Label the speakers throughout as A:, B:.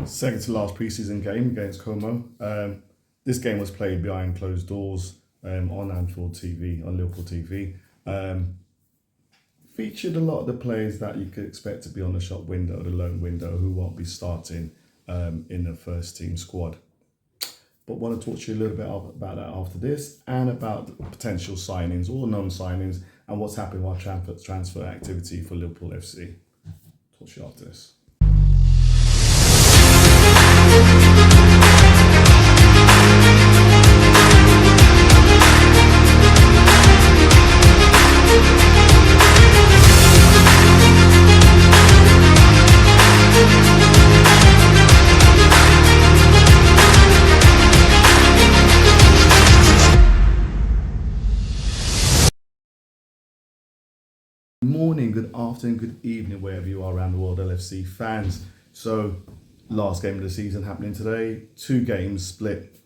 A: Second to last preseason game against Como. This game was played behind closed doors on Anfield TV, on Liverpool TV. Featured a lot of the players that you could expect to be on the shop window, the loan window, who won't be starting in the first team squad. But want to talk to you a little bit about that after this, and about the potential signings or non-signings and what's happening with our transfer activity for Liverpool FC. Talk to you after this. Morning, good afternoon, good evening, wherever you are around the world, LFC fans. So, last game of the season happening today. 2 games split.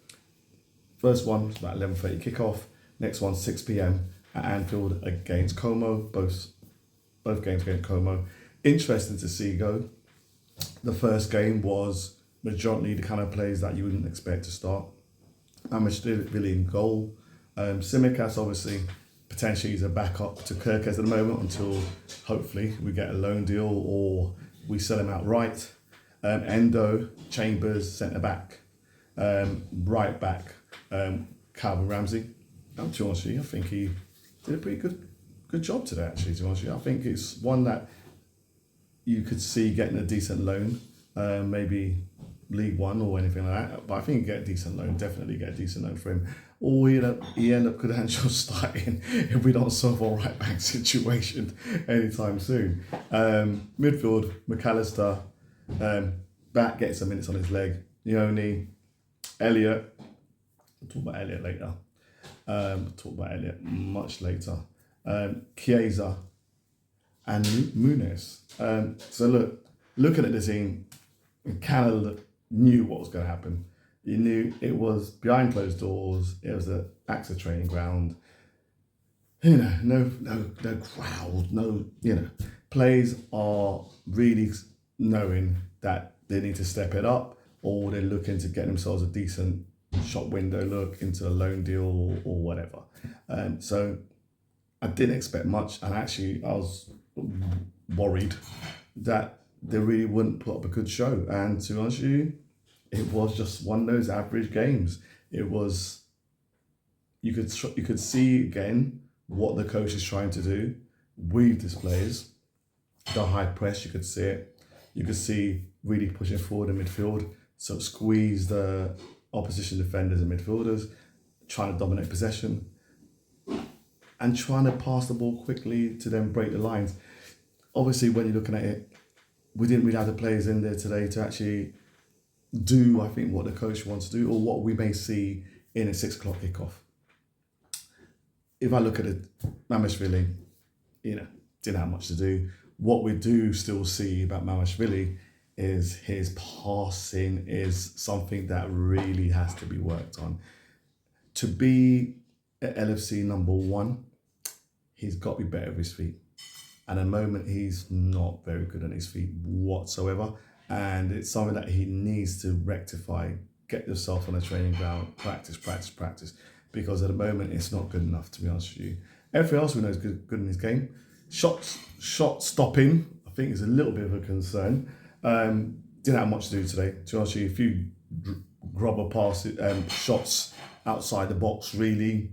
A: First one was about 11:30 kickoff. Next one 6 p.m. at Anfield against Como. Both games against Como. Interesting to see go. The first game was majority the kind of players that you wouldn't expect to start. Really in goal. Tsimikas obviously. Potentially he's a backup to Kirkes at the moment until hopefully we get a loan deal or we sell him outright. Endo, Chambers, centre back, right back, Calvin Ramsey. To be honest with you, I think he did a pretty good job today actually, to be honest with you. I think it's one that you could see getting a decent loan, maybe League One or anything like that. But I think you get a decent loan, definitely get a decent loan for him. Or he end up could end up starting if we don't solve our right back situation anytime soon. Midfield, Mac Allister, back, getting some minutes on his leg. Leone, Elliot. We'll talk about Elliot later. Talk about Elliot much later. Chiesa and Muñoz. So looking at the team, kind of knew what was going to happen. You knew it was behind closed doors. It was at AXA Training Ground. No crowd. No, players are really knowing that they need to step it up, or they're looking to get themselves a decent shop window look into a loan deal or whatever. So I didn't expect much, and actually I was worried that they really wouldn't put up a good show. And to be honest with you, it was just one of those average games. It was, you could see again what the coach is trying to do with these players. The high press, you could see it. You could see really pushing forward in midfield, so squeeze the opposition defenders and midfielders, trying to dominate possession, and trying to pass the ball quickly to then break the lines. Obviously, when you're looking at it, we didn't really have the players in there today to actually do, I think, what the coach wants to do, or what we may see in a 6 o'clock kickoff. If I look at it, Mamashvili, didn't have much to do. What we do still see about Mamashvili is his passing is something that really has to be worked on. To be at LFC number 1, he's got to be better with his feet. And at the moment, he's not very good on his feet whatsoever. And it's something that he needs to rectify, get yourself on a training ground, practice. Because at the moment, it's not good enough, to be honest with you. Everything else we know is good in his game. Shot stopping, I think, is a little bit of a concern. Didn't have much to do today. To be honest with you, a few grubber passes, shots outside the box, really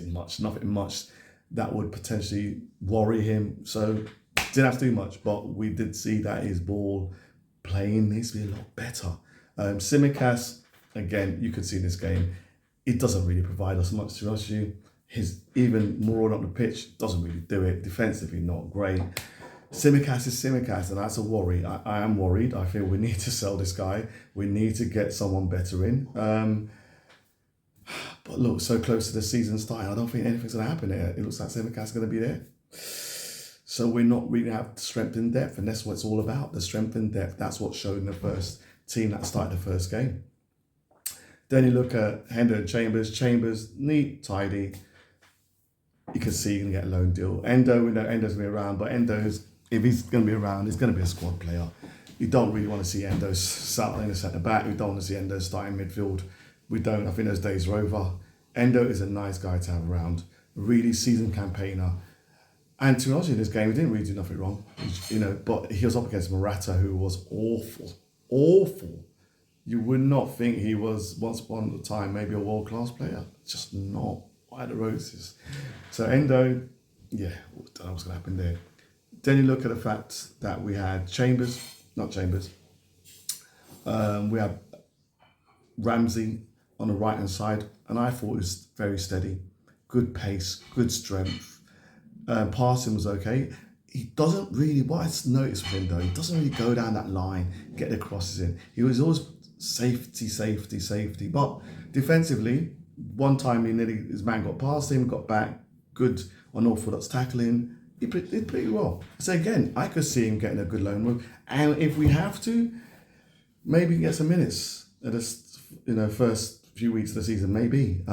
A: nothing much that would potentially worry him. So didn't have to do much, but we did see that his ball playing needs to be a lot better. Tsimikas, again, you could see in this game, it doesn't really provide us much, to be honest with you. His even more up the pitch doesn't really do it. Defensively, not great. Tsimikas is Tsimikas, and that's a worry. I am worried. I feel we need to sell this guy. We need to get someone better in. But look, so close to the season starting, I don't think anything's going to happen here. It looks like Tsimikas is going to be there. So we're not really have strength in depth, and that's what it's all about, the strength in depth. That's what showed in the first team that started the first game. Then you look at Hendo and Chambers, neat, tidy. You can see you can get a loan deal. Endo, we know Endo's going to be around, but if he's going to be around, he's going to be a squad player. You don't really want to see Endo starting in the centre back. We don't want to see Endo starting midfield. We don't. I think those days are over. Endo is a nice guy to have around. Really seasoned campaigner. And to be honest, in this game, he didn't really do nothing wrong. But he was up against Morata, who was awful. Awful. You would not think he was, once upon a time, maybe a world-class player. Just not. Why the roses? So Endo, yeah, I don't know what's going to happen there. Then you look at the fact that we had we had Ramsey on the right-hand side, and I thought it was very steady. Good pace, good strength. Passing was okay. He doesn't really, what I noticed with him though, he doesn't really go down that line, get the crosses in. He was always safety. But defensively, one time his man got past him, got back, good on orthodox tackling. He did pretty well. So again, I could see him getting a good loan move. And if we have to, maybe get some minutes at this, first few weeks of the season, maybe.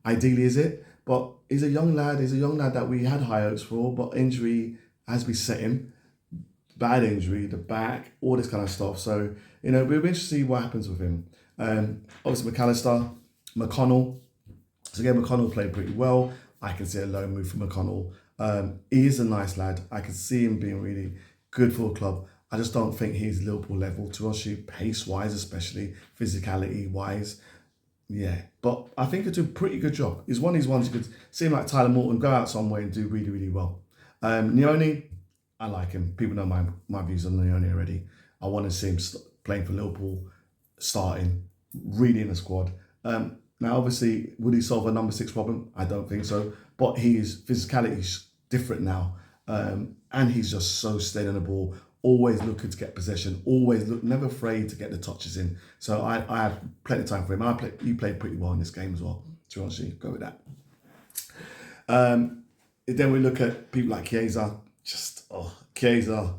A: Ideally, is it? But he's a young lad. He's a young lad that we had high hopes for, but injury has beset him. Bad injury, the back, all this kind of stuff. So, we'll be interested to see what happens with him. Obviously, Mac Allister, McConnell. So again, McConnell played pretty well. I can see a loan move for McConnell. He is a nice lad. I can see him being really good for a club. I just don't think he's Liverpool level, to actually pace-wise, especially physicality-wise. Yeah, but I think he'll do a pretty good job. He's one of these ones you could see him like Tyler Morton, go out somewhere and do really, really well. Nioni, I like him. People know my views on Nioni already. I want to see him playing for Liverpool, starting, really in the squad. Now, obviously, would he solve a number 6 problem? I don't think so. But his physicality is different now. And he's just so steady on the ball, always looking to get possession, never afraid to get the touches in. So I had plenty of time for him. He played pretty well in this game as well, to honestly go with that. Then we look at people like Chiesa. Chiesa,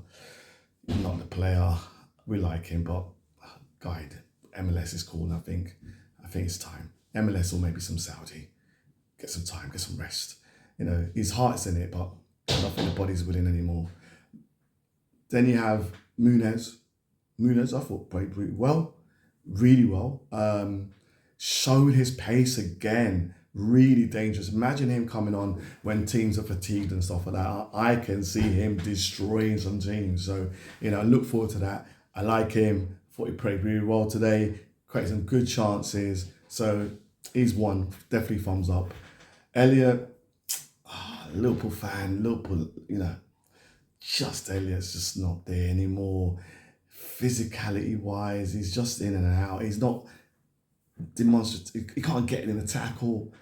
A: not the player. We like him, but guide, MLS is calling, I think. I think it's time. MLS or maybe some Saudi. Get some time, get some rest. His heart's in it, but I don't think the body's willing anymore. Then you have Muñoz. Muñoz, I thought, played pretty well. Really well. Showed his pace again. Really dangerous. Imagine him coming on when teams are fatigued and stuff like that. I can see him destroying some teams. So, I look forward to that. I like him. Thought he played really well today. Created some good chances. So, he's one. Definitely thumbs up. Elliot, Liverpool fan. Liverpool, just Elliot's just not there anymore. Physicality-wise, he's just in and out. He's not demonstrative. He can't get in a tackle.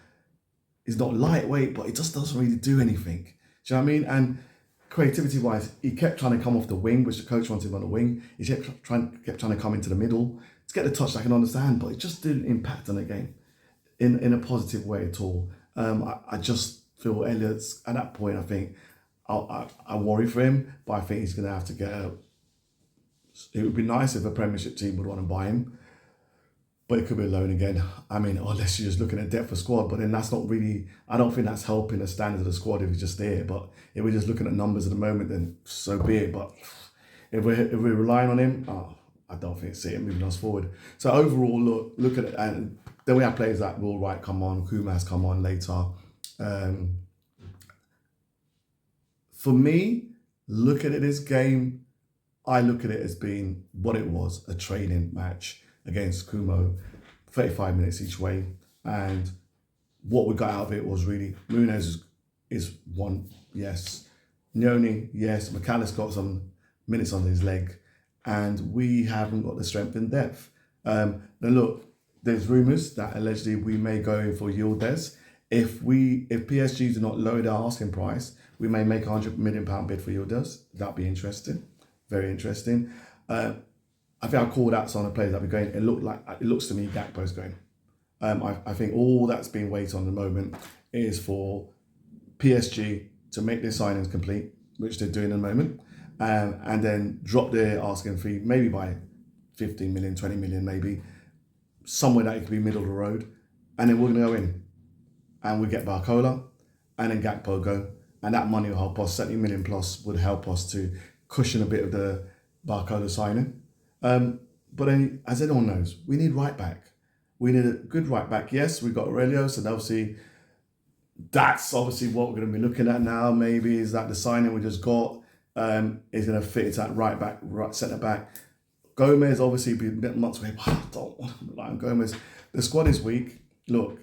A: He's not lightweight, but he just doesn't really do anything. Do you know what I mean? And creativity-wise, he kept trying to come off the wing, which the coach wanted him on the wing. He kept trying to come into the middle to get the touch. I can understand, but it just didn't impact on the game in a positive way at all. I just feel Elliot's at that point. I think I worry for him, but I think he's going to have to get out. It would be nice if a Premiership team would want to buy him, but it could be a loan again. I mean, unless you're just looking at depth of squad, but then that's not really, I don't think that's helping the standards of the squad if he's just there. But if we're just looking at numbers at the moment, then so be it. But if we're relying on him, I don't think see it moving us forward. So overall, look at it, and then we have players like Will Wright come on, Kumas come on later. For me, look at it, this game, I look at it as being what it was, a training match against Kumo, 35 minutes each way. And what we got out of it was really, Muñoz is one, yes. Nioni, yes. Mac Allister got some minutes on his leg. And we haven't got the strength and depth. Now look, there's rumours that allegedly we may go in for Yildiz. If PSG do not lower their asking price, we may make £100 million bid for Yildiz. That'd be interesting, very interesting. I think I called out some of the players that we're going. It looks to me Gakpo's going. I think all that's being waited on at the moment is for PSG to make their signings complete, which they're doing at the moment, and then drop their asking fee maybe by 15 million, 20 million, maybe somewhere that it could be middle of the road, and then we're going to go in and we get Barcola and then Gakpo go, and that money will help us. 70 million plus would help us to cushion a bit of the Barcola signing. But then, as everyone knows, we need right back. We need a good right back. Yes, we've got Aurelios, and obviously that's obviously what we're going to be looking at now. Maybe is that the signing we just got is going to fit into that right back, right centre back. Gomez obviously be months away, but I don't want to rely on Gomez. The squad is weak. Look,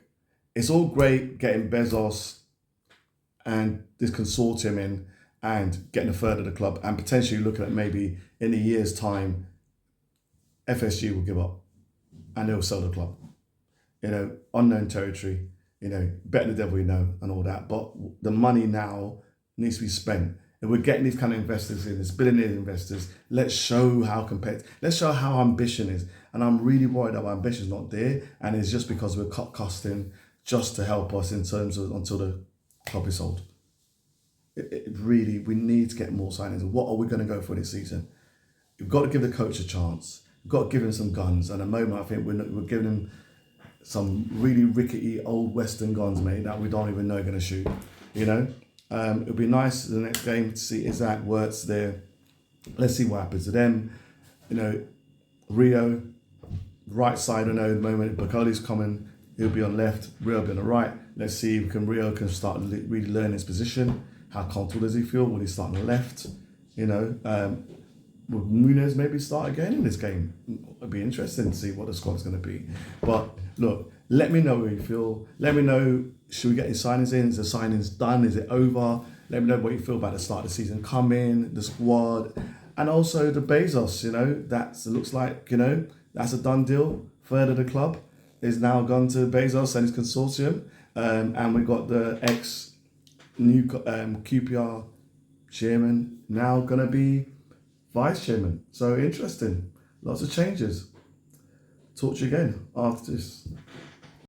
A: it's all great getting Bezos and this consortium in and getting a third of the club and potentially looking at maybe in a year's time, FSG will give up and they'll sell the club. Unknown territory, better the devil you know and all that. But the money now needs to be spent. If we're getting these kind of investors in, these billionaire investors, let's show how competitive, let's show how ambition is. And I'm really worried that our ambition is not there, and it's just because we're cut costing just to help us in terms of until the club is sold. It really, we need to get more signings. What are we going to go for this season? We've got to give the coach a chance. We've got to give him some guns. And at the moment, I think we're giving him some really rickety old Western guns, mate, that we don't even know are going to shoot. It'll be nice the next game to see Isaac, Wirtz there. Let's see what happens to them. Rio, right side, I know at the moment, Bacali's coming, he'll be on left, Rio will be on the right. Let's see if Rio can start really learn his position. How comfortable does he feel when he's starting on the left? Will Muñoz maybe start again in this game? It'll be interesting to see what the squad's going to be. But look, let me know what you feel. Let me know, should we get these signings in? Is the signings done? Is it over? Let me know what you feel about the start of the season coming, the squad, and also the Bezos, it looks like, that's a done deal. Third of the club is now gone to Bezos and his consortium. And we've got the ex-new QPR chairman now going to be vice chairman. So interesting. Lots of changes. Talk to you again after this.